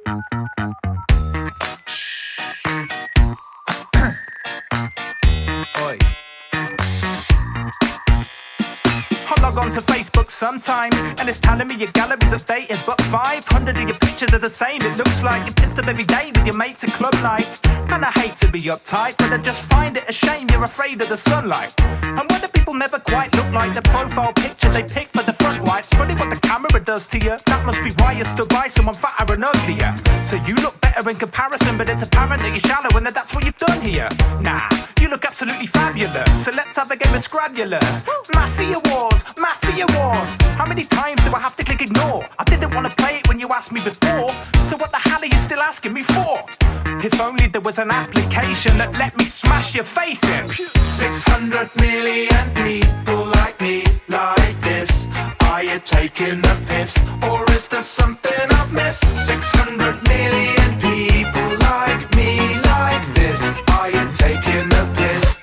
Oi. I log on to Facebook sometimes, and it's telling me your gallery's updated, but 500 of your pictures are the same. It looks like you pissed up every day with your mates at club nights. And I hate to be uptight, but I just find it a shame you're afraid of the sunlight. And whether people never quite look like the profile picture they pick for the front right, it's funny what the camera does to you. That must be why you stood by someone fatter and uglier. So you look better in comparison, but it's apparent that you're shallow and that that's what you've done here. Nah, you look absolutely fabulous, so let's have a game of Scrabulous. Mafia Wars, Mafia Wars. How many times do I have to click ignore? I didn't want to play it when you asked me before, so what the hell are you still asking me for? If only there was an application that let me smash your face in. 600 million people like me, like this. Are you taking the piss, or is there something I've missed? 600 million people like me, like this. Are you taking the piss?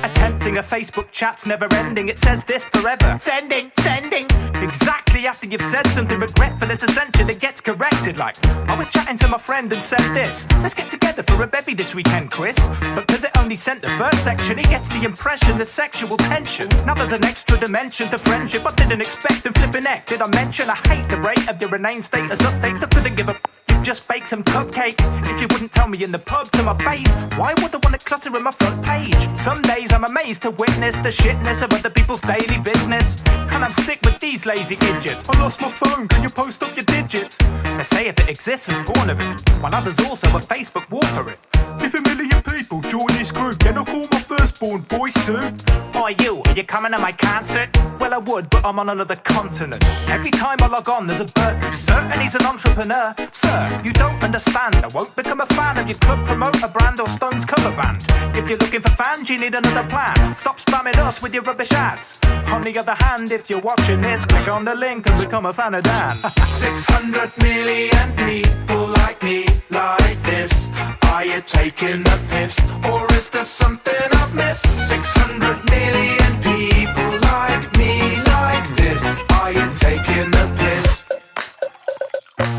Attempting a Facebook chat's never ending. It says this forever. Sending, sending. Exactly after you've said something regretful, it's essential it gets corrected. Like, I was chatting to my friend and said this: let's get together for a bevy this weekend, Chris. But because it only sent the first section, he gets the impression there's sexual tension. Now there's an extra dimension to friendship I didn't expect, and flipping heck, did I mention I hate the rate of your inane status update? I couldn't give a just bake some cupcakes. If you wouldn't tell me in the pub to my face, why would I want to clutter in my front page? Some days I'm amazed to witness the shitness of other people's daily business, and I'm sick with these lazy idiots. I lost my phone, can you post up your digits? They say if it exists, it's born of it, while others also at Facebook war for it. If 1 million people join this group, then I'll call my firstborn boy soon. Are you coming to my concert? Well, I would, but I'm on another continent. Every time I log on, there's a bird who's certain he's an entrepreneur. Sir, you don't understand. I won't become a fan of your club promoter brand or Stones cover band. If you're looking for fans, you need another plan. Stop spamming us with your rubbish ads. On the other hand, if you're watching this, click on the link and become a fan of Dan. 600 million people like me, like this. Are you taking the piss, or is there something I've missed? 600 million people like me, like this. Are you taking the piss?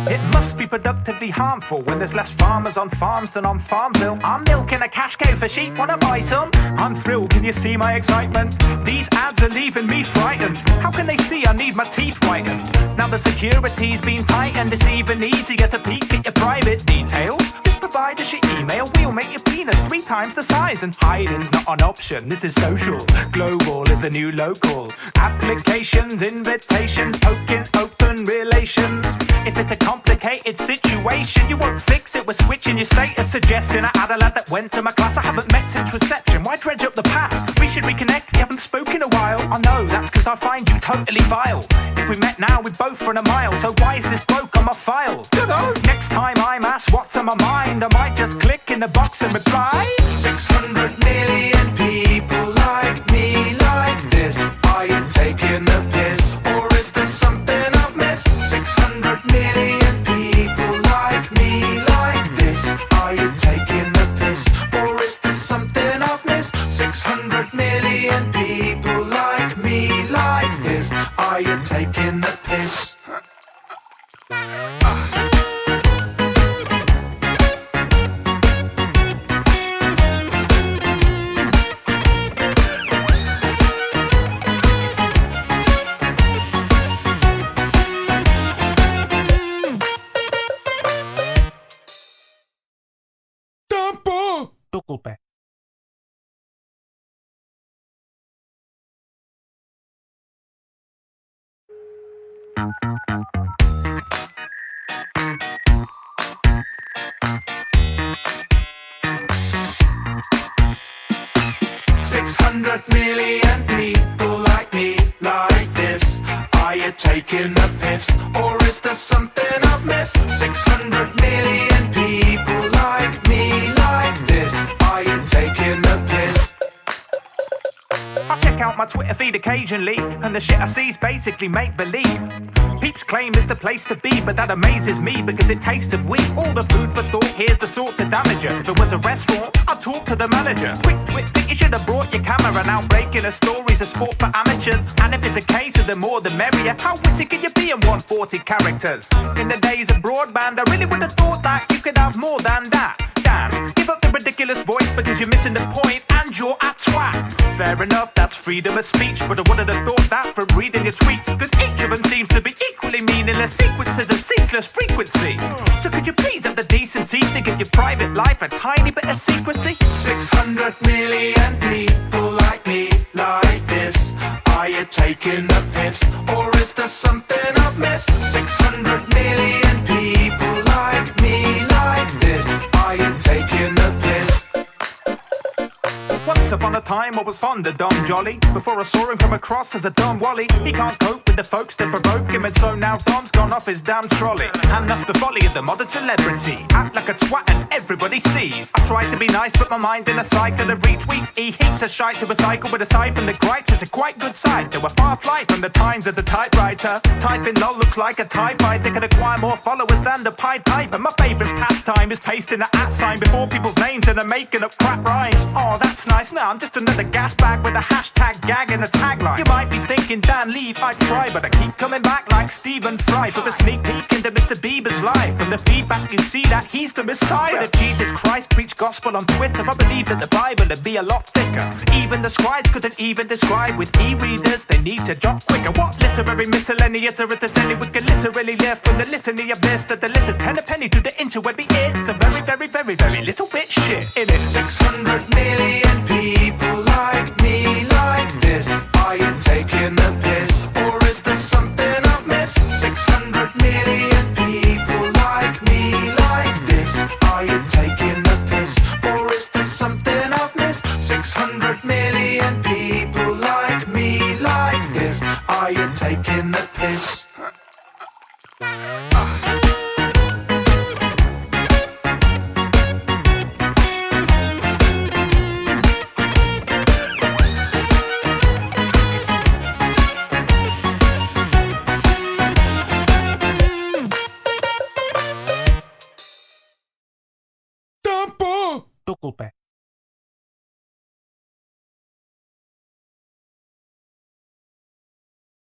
It must be productively harmful when there's less farmers on farms than on Farmville. I'm milking a cash cow for sheep, wanna buy some? I'm thrilled, can you see my excitement? These ads are leaving me frightened. How can they see I need my teeth whitened? Now the security's been tightened, it's even easier to peek at your private details. Just provide us your email, we'll make your penis 3 times the size. And hiding's not an option, this is social. Global is the new local. Applications, invitations, poking open relations. If it's a complicated situation, you won't fix it with switching your status. Suggesting I had a lad that went to my class I haven't met since reception. Why dredge up the past? We should reconnect, we haven't spoken a while. I know, that's cause I find you totally vile. If we met now, we'd both run a mile. So why is this bloke on my file? Dunno. Next time I'm asked what's on my mind, I might just click in the box and reply. 600 million people like me, like this. Are you taking the piss, or is there something I've missed? 600 million people like me, like this. Are you taking the piss, or is there something I've missed? 600 million people like me, like this. Are you taking the piss? Tu culpa. Million people like me, like this. Are you taking the piss, or is there something I've missed? 600 million people like me, like this. Are you taking the piss? I check out my my Twitter feed occasionally, and the shit I see's basically make believe. Peeps claim it's the place to be, but that amazes me because it tastes of weed. All the food for thought, here's the sort to damage you. If it was a restaurant, I'd talk to the manager. Quick twit, think you should have brought your camera. Now breaking a story's a sport for amateurs, and if it's a case of the more the merrier. How witty can you be in 140 characters? In the days of broadband, I really would have thought that you could have more than that. Damn, give up the ridiculous voice because you're missing the point and you're a twat. Fair enough, that's freedom of speech, but I wouldn't have thought that from reading your tweets, because each of them seems to be equally meaningless sequences of ceaseless frequency. So could you please have the decency to give your private life a tiny bit of secrecy? 600 million people like me, like this. Are you taking the piss, or is there something I've missed? 600 million people like me, like this. Are you taking the piss? Once upon a time I was fond of Don Jolly, before I saw him come across as a Don Wally. He can't cope with the folks that provoke him, and so now Dom's gone off his damn trolley. And that's the folly of the modern celebrity, act like a twat and everybody sees. I try to be nice but my mind in a cycle of retweets. He heaps of shite to recycle, but aside from the gripes it's a quite good side. They were far fly from the times of the typewriter. Typing lol looks like a TIE fighter can acquire more followers than the Pied Piper. My favourite pastime is pasting an @ sign before people's names and I'm making up crap rhymes. Oh, that's nice. Now I'm just another gas bag with a hashtag gag and a tagline. You might be thinking, Dan, leave, I try, but I keep coming back like Stephen Fry for a sneak peek into Mr. Bieber's life. From the feedback you see that he's the Messiah. But if Jesus Christ preached gospel on Twitter, I believe that the Bible would be a lot thicker. Even the scribes couldn't even describe with e-readers, they need to jot quicker. What literary miscellaneous or if there's any we can literally live from the litany of this that the little pen a penny to the interwebby. It's a very, very, very, very little bit shit in it. 600 million people like me, like this. Are you taking the piss, or is there something I've missed? 600 million people like me, like this. Are you taking the piss, or is there something I've missed? 600 million people like me, like this. Are you taking the piss? Tu culpa.